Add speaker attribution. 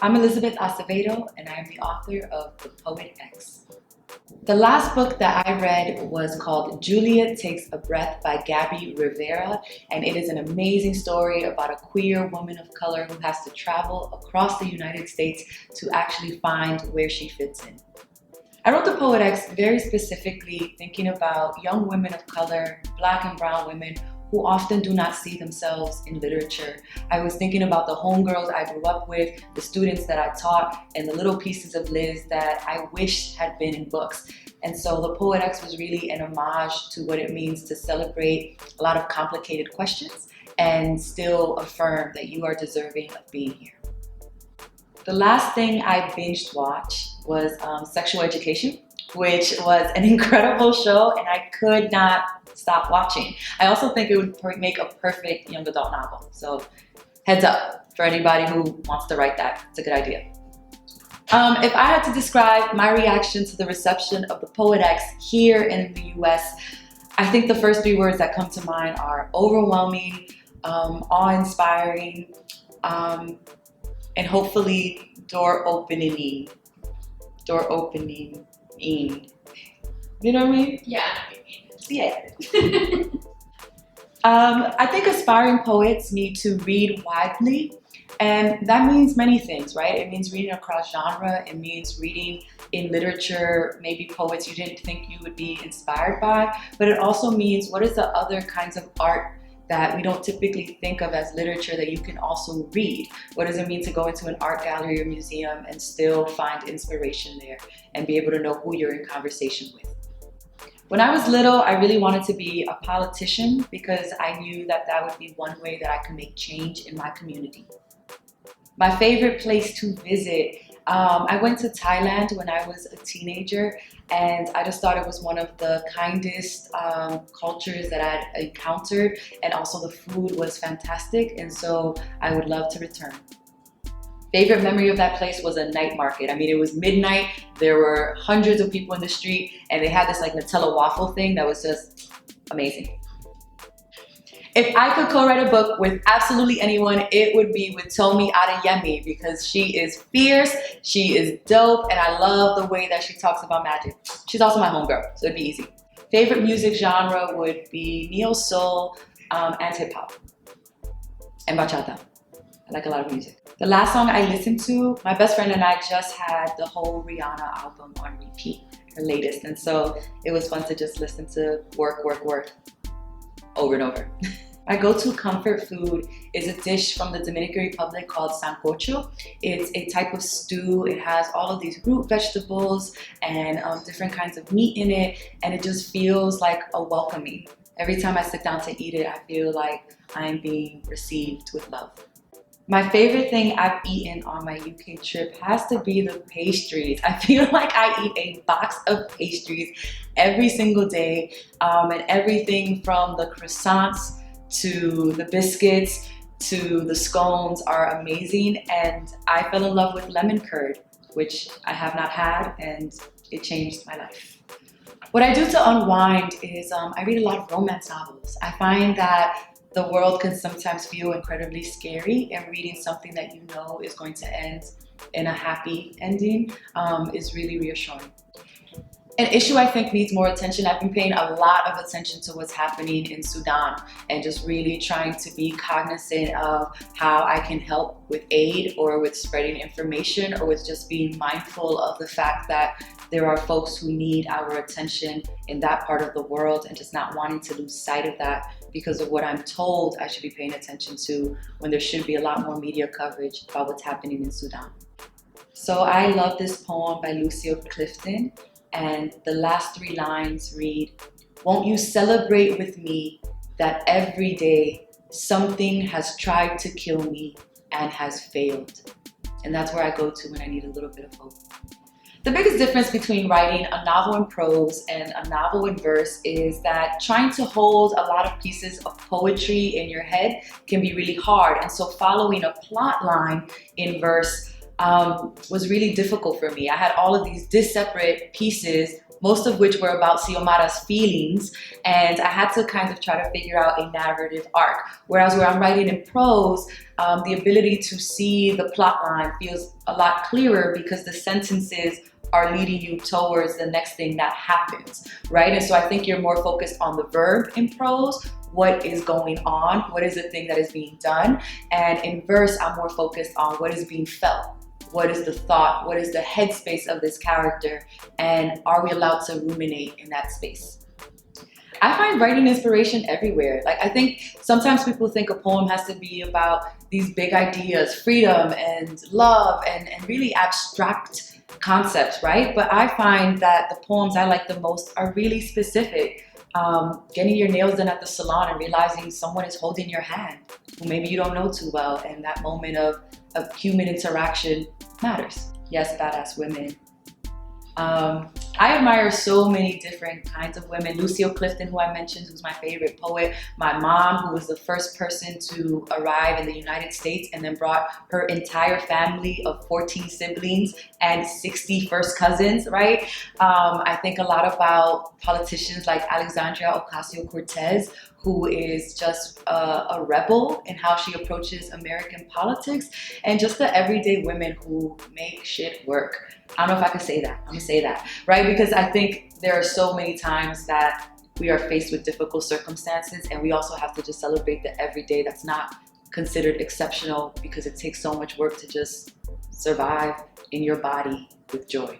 Speaker 1: I'm Elizabeth Acevedo, and I am the author of The Poet X. The last book that I read was called Juliet Takes a Breath by Gabby Rivera, and it is an amazing story about a queer woman of color who has to travel across the United States to actually find where she fits in. I wrote The Poet X very specifically thinking about young women of color, Black and brown women, who often do not see themselves in literature. I was thinking about the homegirls I grew up with, the students that I taught, and the little pieces of Liz that I wish had been in books. And so The Poet X was really an homage to what it means to celebrate a lot of complicated questions and still affirm that you are deserving of being here. The last thing I binged watched was Sexual Education, which was an incredible show, and I could not stop watching. I also think it would make a perfect young adult novel. So heads up for anybody who wants to write that. It's a good idea. If I had to describe my reaction to the reception of The Poet X here in the US, I think the first three words that come to mind are overwhelming, awe-inspiring, and hopefully door-opening. You know what I mean?
Speaker 2: Yeah.
Speaker 1: Yeah. I think aspiring poets need to read widely, and that means many things, right? It means reading across genre. It means reading in literature, maybe poets you didn't think you would be inspired by, but it also means what is the other kinds of art that we don't typically think of as literature that you can also read? What does it mean to go into an art gallery or museum and still find inspiration there and be able to know who you're in conversation with? When I was little, I really wanted to be a politician because I knew that that would be one way that I could make change in my community. My favorite place to visit, I went to Thailand when I was a teenager, and I just thought it was one of the kindest cultures that I'd encountered, and also the food was fantastic, and so I would love to return. Favorite memory of that place was a night market. I mean, it was midnight, there were hundreds of people in the street, and they had this like Nutella waffle thing that was just amazing. If I could co-write a book with absolutely anyone, it would be with Tomi Adeyemi because she is fierce, she is dope, and I love the way that she talks about magic. She's also my homegirl, so it'd be easy. Favorite music genre would be neo-soul and hip-hop, and bachata. I like a lot of music. The last song I listened to, my best friend and I just had the whole Rihanna album on repeat, her latest, and so it was fun to just listen to work over and over. My go-to comfort food is a dish from the Dominican Republic called sancocho. It's a type of stew. It has all of these root vegetables and different kinds of meat in it, and it just feels like a welcoming. Every time I sit down to eat it, I feel like I am being received with love. My favorite thing I've eaten on my UK trip has to be the pastries. I feel like I eat a box of pastries every single day, and everything from the croissants to the biscuits to the scones are amazing, and I fell in love with lemon curd, which I have not had, and it changed my life. What I do to unwind is I read a lot of romance novels. I find that the world can sometimes feel incredibly scary, and reading something that you know is going to end in a happy ending is really reassuring. An issue I think needs more attention. I've been paying a lot of attention to what's happening in Sudan and just really trying to be cognizant of how I can help with aid or with spreading information or with just being mindful of the fact that there are folks who need our attention in that part of the world, and just not wanting to lose sight of that because of what I'm told I should be paying attention to when there should be a lot more media coverage about what's happening in Sudan. So I love this poem by Lucille Clifton, and the last three lines read, "Won't you celebrate with me that every day something has tried to kill me and has failed?" And that's where I go to when I need a little bit of hope. The biggest difference between writing a novel in prose and a novel in verse is that trying to hold a lot of pieces of poetry in your head can be really hard. And so following a plot line in verse was really difficult for me. I had all of these disparate pieces most of which were about Xiomara's feelings, and I had to kind of try to figure out a narrative arc. Whereas where I'm writing in prose, the ability to see the plot line feels a lot clearer because the sentences are leading you towards the next thing that happens, right? And so I think you're more focused on the verb in prose, what is going on, what is the thing that is being done, and in verse, I'm more focused on what is being felt. What is the thought? What is the headspace of this character? And are we allowed to ruminate in that space? I find writing inspiration everywhere. Like, I think sometimes people think a poem has to be about these big ideas, freedom and love and really abstract concepts, right? But I find that the poems I like the most are really specific. Getting your nails done at the salon and realizing someone is holding your hand who maybe you don't know too well, and that moment of human interaction matters. Yes, badass women. I admire so many different kinds of women. Lucille Clifton, who I mentioned, who's my favorite poet. My mom, who was the first person to arrive in the United States and then brought her entire family of 14 siblings and 60 first cousins, right? I think a lot about politicians like Alexandria Ocasio-Cortez, who is just a rebel in how she approaches American politics, and just the everyday women who make shit work. I don't know if I can say that. I'm gonna say that, right? Because I think there are so many times that we are faced with difficult circumstances, and we also have to just celebrate the everyday that's not considered exceptional because it takes so much work to just survive in your body with joy.